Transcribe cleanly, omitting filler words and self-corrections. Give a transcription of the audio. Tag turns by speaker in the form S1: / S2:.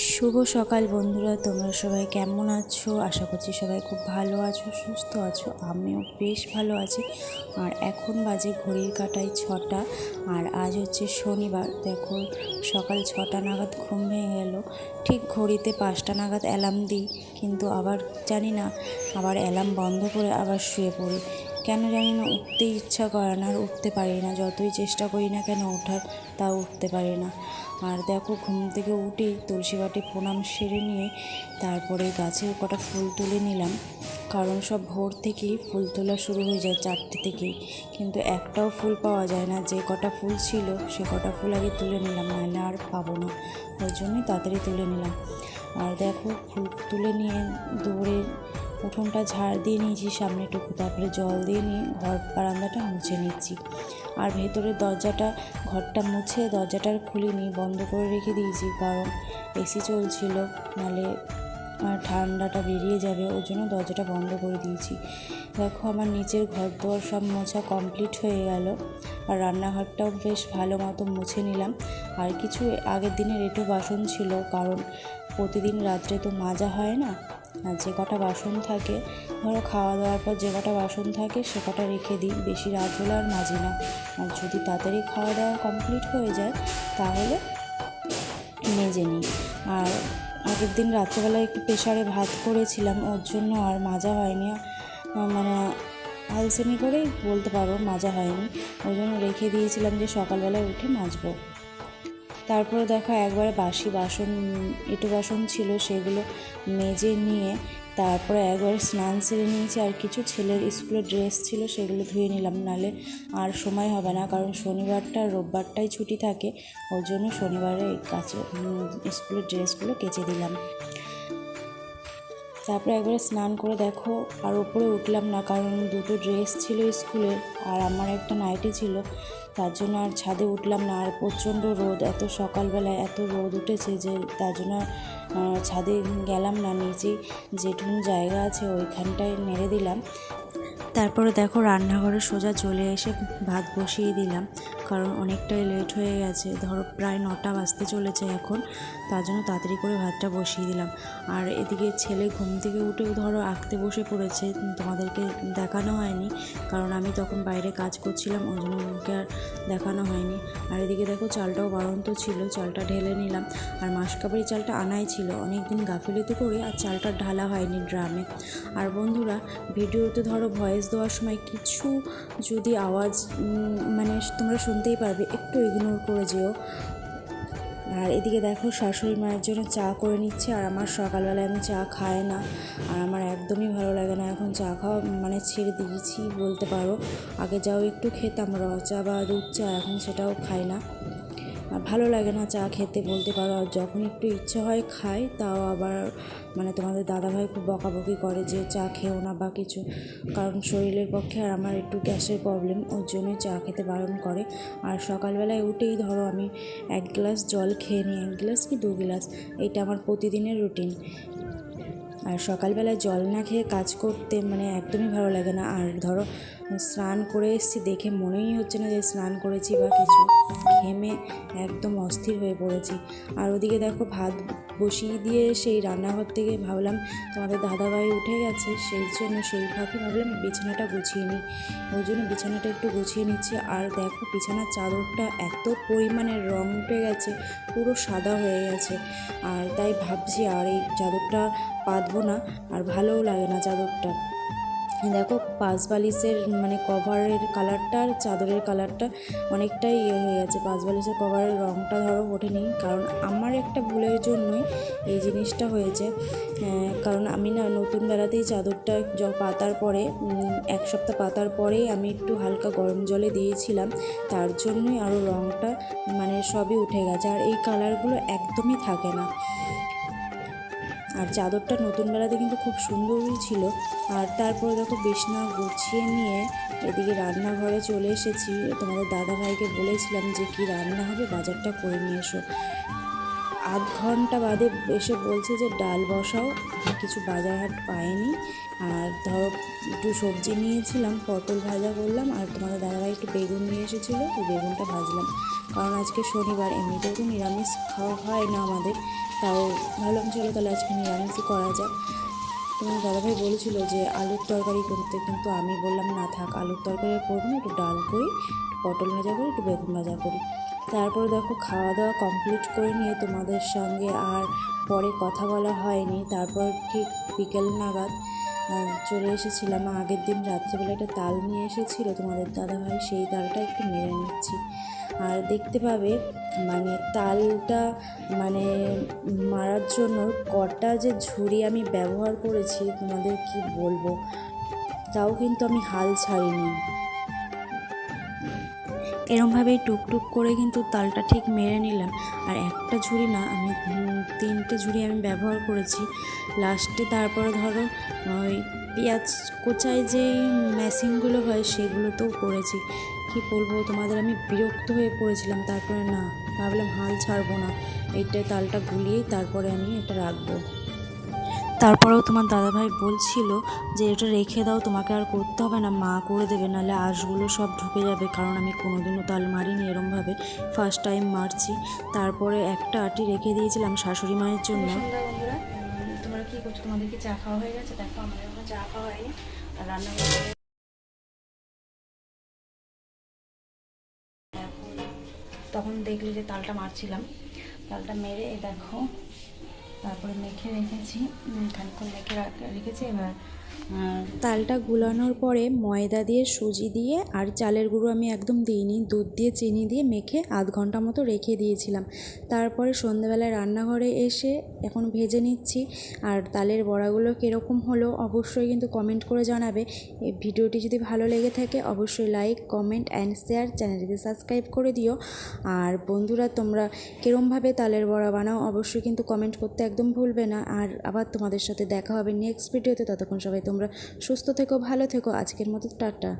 S1: শুভ সকাল বন্ধুরা, তোমরা সবাই কেমন আছো? আশা করছি সবাই খুব ভালো আছো, সুস্থ আছো। আমিও বেশ ভালো আছি। আর এখন বাজে ঘড়ির কাঁটায় 6টা, আর আজ হচ্ছে শনিবার। দেখো, সকাল 6টা নাগাদ ঘুম ভেঙে গেল। ঠিক ঘড়িতে 5টা নাগাদ অ্যালার্ম দিই, কিন্তু আবার জানি না, আবার অ্যালার্ম বন্ধ করে আবার শুয়ে পড়ি। কেন জানি না, উঠতেই ইচ্ছা করে না, আর উঠতে পারি না। যতই চেষ্টা করি না কেন ওঠার, তাও উঠতে পারি না। আর দেখো, ঘুম থেকে উঠেই তুলসী বাটি প্রণাম সেরে নিয়ে তারপরে গাছের কটা ফুল তুলে নিলাম, কারণ সব ভোর থেকেই ফুল তোলা শুরু হয়ে যায় 4টে থেকেই, কিন্তু একটাও ফুল পাওয়া যায় না। যে কটা ফুল ছিল সে কটা ফুল আগে তুলে নিলাম, নাহলে আর পাবো না। ওই জন্যই তাড়াতাড়ি তুলে নিলাম। আর দেখো, ফুল তুলে নিয়ে দৌড়ে উঠোনটা ঝাড় দিয়ে নিয়েছি সামনেটুকু, তারপরে জল দিয়ে নিয়ে ঘর বারান্দাটা মুছে নিচ্ছি। আর ভেতরের ঘরটা মুছে দরজাটা খুলিনি, বন্ধ করে রেখে দিয়েছি, কারণ এসি চলছিল, নাহলে ঠান্ডাটা বেরিয়ে যাবে। ওই জন্য দরজাটা বন্ধ করে দিয়েছি। দেখো, আমার নিচের ঘর দোর সব মোছা কমপ্লিট হয়ে গেল। আর রান্নাঘরটাও বেশ ভালো মতো মুছে নিলাম। আর কিছু আগের দিনের এঁটো বাসন ছিল, কারণ প্রতিদিন রাত্রে তো মাজা হয় না। আর যে কটা বাসন থাকে, ধরো খাওয়া দাওয়ার পর যে কটা বাসন থাকে সে কটা রেখে দিই, বেশি রাত হলে আর মাজি না। আর যদি তাড়াতাড়ি খাওয়া দাওয়া কমপ্লিট হয়ে যায় তাহলে মেজে নিই। আর আগের দিন রাত্রেবেলায় একটু প্রেশারে ভাত করেছিলাম, ওর জন্য আর মাজা হয়নি। মানে আলসেমি করেই বলতে পারো, মাজা হয়নি। ওই জন্য রেখে দিয়েছিলাম যে সকালবেলায় উঠে মাজবো। তারপরে দেখো, একবারে বাসি বাসন, এঁটো বাসন ছিল, সেগুলো মেজে নিয়ে তারপরে একবারে স্নান সেরে নিয়েছি। আর কিছু ছেলের স্কুলের ড্রেস ছিল, সেগুলো ধুয়ে নিলাম, নাহলে আর সময় হবে না, কারণ শনিবারটা আর রোববারটাই ছুটি থাকে। ওই জন্য শনিবারে স্কুলের ড্রেসগুলো কেচে দিলাম। তারপরে একবারে স্নান করে দেখো, আর ওপরে উঠলাম না, কারণ দুটো ড্রেস ছিল স্কুলের, আর আমার একটা নাইটি ছিল, তার জন্য আর ছাদে উঠলাম না। আর প্রচণ্ড রোদ, এত সকালবেলায় এত রোদ উঠেছে যে তার জন্য ছাদে গেলাম না। নিচেই যেটুকু জায়গা আছে ওইখানটায় নেড়ে দিলাম। তারপরে দেখো, রান্নাঘরে সোজা চলে এসে ভাত বসিয়ে দিলাম, কারণ অনেকটাই লেট হয়ে গেছে। ধরো প্রায় 9টা বাজতে চলেছে এখন, তার জন্য তাড়াতাড়ি করে ভাতটা বসিয়ে দিলাম। আর এদিকে ছেলে ঘুম থেকে উঠেও ধরো আঁকতে বসে পড়েছে, তোমাদেরকে দেখানো হয়নি, কারণ আমি তখন বাইরে কাজ করছিলাম, ওই জন্য ওকে আর দেখানো হয়নি। আর এদিকে দেখো, চালটাও বাড়ন্ত ছিল, চালটা ঢেলে নিলাম। আর মাসকাবারি চালটা আনাই ছিল, অনেক দিন গাফিলতি করে আর চালটা ঢালা হয়নি ড্রামে। আর বন্ধুরা, ভিডিওতে ধরো ভয়েস দেওয়ার সময় কিছু যদি আওয়াজ মানে তোমরা শুনতেই পারবে, একটু ইগনোর করে যেও। আর এদিকে দেখো, শাশুড়ি মায়ের জন্য চা করে নিচ্ছে। আর আমার সকালবেলায় আমি চা খাই না, আর আমার একদমই ভালো লাগে না এখন চা খাওয়া, মানে ছেড়ে দিয়েছি বলতে পারো। আগে যাও একটু খেতাম র চা বা দুধ চা, এখন সেটাও খাই না। ভালো লাগে না চা খেতে বলতে পারো। আর যখন একটু ইচ্ছে হয় খাই, তাও আবার মানে তোমাদের দাদাভাই খুব বকাবকি করে যে চা খেও না বা কিছু, কারণ শরীরের পক্ষে আর আমার একটু গ্যাসের প্রবলেম, ওর জন্যই চা খেতে বারণ করে। আর সকালবেলায় উঠেই ধরো আমি 1 গ্লাস জল খেয়ে নিই, 1 গ্লাস কি 2 গ্লাস, এটা আমার প্রতিদিনের রুটিন। আর সকালবেলায় জল না খেয়ে কাজ করতে মানে একদমই ভালো লাগে না। আর ধরো স্নান করে এসেছি, দেখে মনেই হচ্ছে না যে স্নান করেছি বা কিছু, ঘেমে একদম অস্থির হয়ে পড়েছি। আর ওদিকে দেখো, ভাত বসিয়ে দিয়ে সেই রান্নাঘর থেকে ভাবলাম তোমাদের দাদাভাই উঠে গেছে, সেই জন্য সেই ফাঁকে ভাবলাম বিছানাটা গুছিয়ে নিই, ওই জন্য বিছানাটা একটু গুছিয়ে নিচ্ছি। আর দেখো, বিছানার চাদরটা এত পরিমাণে রং উঠে গেছে, পুরো সাদা হয়ে গেছে। আর তাই ভাবছি আর এই চাদরটা পাতবো না, আর ভালোও লাগে না চাদরটা। দেখো, পাশ বালিশের মানে কভারের কালারটা আর চাদরের কালারটা অনেকটাই হয়ে গেছে। পাশ বালিশের কভারের রঙটা ধরো ওঠেনি, কারণ আমার একটা ভুলের জন্যই এই জিনিসটা হয়েছে। কারণ আমি না নতুন বেলাতেই চাদরটা পাতার পরে 1 সপ্তাহ পাতার পরেই আমি একটু হালকা গরম জলে দিয়েছিলাম, তার জন্যই আরও রঙটা মানে সবই উঠে গেছে। আর এই কালারগুলো একদমই থাকে না। আর চাদরটা নতুন বেলাতে কিন্তু খুব সুন্দরই ছিল। আর তারপরে দেখো, বিছানা গুছিয়ে নিয়ে এদিকে রান্নাঘরে চলে এসেছি। তোমাদের দাদাভাইকে বলেছিলাম যে কি রান্না হবে বাজারটা করে নিয়ে এসো। আধ ঘন্টা বাদে এসে বলছে যে ডাল বসাও, কিছু বাজার হাট পাইনি। আর ধরো একটু সবজি নিয়েছিলাম, পটল ভাজা করলাম, আর তোমাদের দাদাভাই একটু বেগুন নিয়ে এসেছিলো, ওই বেগুনটা ভাজলাম, কারণ আজকে শনিবার, এমনিতেও তো নিরামিষ খাওয়া হয় না আমাদের, তাও ভাবলাম চলো তাহলে আজকে নিরামিষই করা যাক। তোমার দাদাভাই বলেছিল যে আলুর তরকারি করতে, কিন্তু আমি বললাম না থাক, আলুর তরকারি করবো না, একটু ডাল করি, একটু পটল ভাজা করি, একটু বেগুন ভাজা করি। তারপরে দেখো খাওয়া দাওয়া কমপ্লিট করে নিয়ে তোমাদের সঙ্গে আর পরে কথা বলা হয়নি। তারপর ঠিক বিকেল নাগাদ চলে এসেছিলাম। আগের দিন রাত্রেবেলা একটা তাল নিয়ে এসেছিলো তোমাদের দাদাভাই, সেই তালটা একটু মেরে নিচ্ছি। আর দেখতে পাবে মানে তালটা মানে মারার জন্য কটা যে ঝুড়ি আমি ব্যবহার করেছি তোমাদের কি বলবো, তাও কিন্তু আমি হাল ছাড়িনি। এরমভাবেই টুকটুক করে কিন্তু তালটা ঠিক মেরে নিলাম। আর একটা ঝুড়ি না, আমি 3টে ঝুড়ি আমি ব্যবহার করেছি লাস্টে। তারপরে ধরো ওই পেঁয়াজ কোচায় যেই মেশিনগুলো হয় সেগুলোতেও করেছি। কি বলবো তোমাদের, আমি বিরক্ত হয়ে পড়েছিলাম। তারপরে না, ভাবলাম হাল ছাড়বো না, এইটা তালটা গুলিয়েই তারপরে আমি এটা রাখবো। তারপরেও তোমার দাদাভাই বলছিল যে এটা রেখে দাও, তোমাকে আর করতে হবে না, মা করে দেবে, নাহলে আঁশগুলো সব ঢুকে যাবে। কারণ আমি কোনোদিনও তাল মারিনি এরমভাবে, ফার্স্ট টাইম মারছি। তারপরে একটা আটি রেখে দিয়েছিলাম শাশুড়ি মায়ের জন্য। বন্ধুরা, তোমরা কী করছো? তোমাদের কি চা খাওয়া হয়ে গেছে? দেখো আমাদের এখনো চা খাওয়া হয়নি। আর রান্নাঘরে তখন দেখলি যে তালটা মারছিলাম, তালটা মেরে দেখো তারপরে মেখে রেখেছি, খানিকক্ষণ মেখে রেখেছি। এবার তালটা গুলানোর পরে ময়দা দিয়ে, সুজি দিয়ে, আর চালের গুঁড়ো আমি একদম দিইনি, দুধ দিয়ে চিনি দিয়ে মেখে আধ ঘন্টা মতো রেখে দিয়েছিলাম। তারপরে সন্ধ্যেবেলায় রান্নাঘরে এসে এখন ভেজে নিচ্ছি। আর তালের বড়াগুলো কীরকম হলো অবশ্যই কিন্তু কমেন্ট করে জানাবে। এই ভিডিওটি যদি ভালো লেগে থাকে অবশ্যই লাইক, কমেন্ট অ্যান্ড শেয়ার, চ্যানেলটিতে সাবস্ক্রাইব করে দিও। আর বন্ধুরা, তোমরা কীরমভাবে তালের বড়া বানাও অবশ্যই কিন্তু কমেন্ট করতে একদম ভুলবে না। আর আবার তোমাদের সাথে দেখা হবে নেক্সট ভিডিওতে। ততক্ষণ সবাই তোমরা সুস্থ থেকো, ভালো থেকো। আজকের মতো টাটা।